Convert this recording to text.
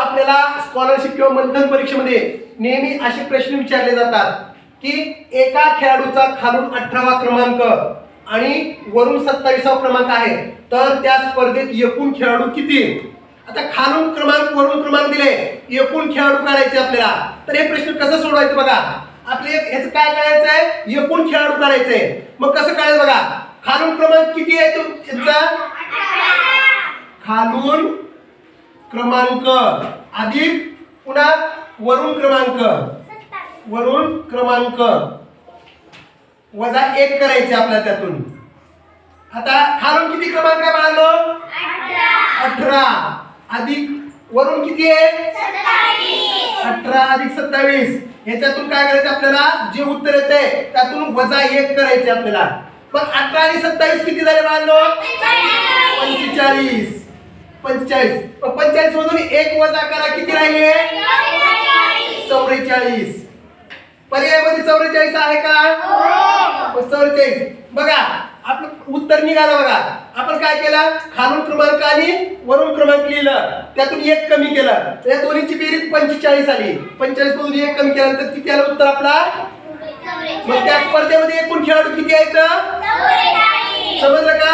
आपल्याला स्कॉलरशिप किंवा मंथन परीक्षेमध्ये नेहमी असे प्रश्न विचारले जातात की एका खेळाडूचा खालून 18वा क्रमांक आणि वरून 27वा क्रमांक आहे, तर त्या स्पर्धेत एकूण खेळाडू किती? आता खालून क्रमांक वरून क्रमांक दिले, एकूण खेळाडू काढायचे आपल्याला. तर हे प्रश्न कसं सोडवायचं बघा. आपले याचं काय करायचं आहे? एकूण खेळाडू काढायचंय. मग कसं काढायचं बघा. खालून क्रमांक किती आहे तुमचा? खालून क्रमांक अधिक पुन्हा वरून क्रमांक वजा 1 करायचे आपल्याला त्यातून. आता खालून किती क्रमांक आहे बाळांनो? 18 अधिक वरून किती आहे? 18 अधिक 27. ह्याच्यातून काय करायचं आपल्याला? जे उत्तर येते त्यातून वजा 1 करायचे आपल्याला. मग 18 आणि 27 किती झाले बाळांनो? 45. 45 मधून 1 वजा करा, किती राहिले? 44. पर्यायामध्ये 44 आहे का? हो. 44 बघा आपलं उत्तर निघालं बघा. आपण काय केलं? खालून क्रमांक आणि वरून क्रमांक लिहिलं, त्यातून 1 कमी केलं, या दोन्हीची बेरीज 45 आली. 45 मधून 1 कमी केल्यानंतर किती आलं उत्तर आपला? मग त्या स्पर्धेमध्ये एकूण खेळाडू किती आहेत? समजलं का?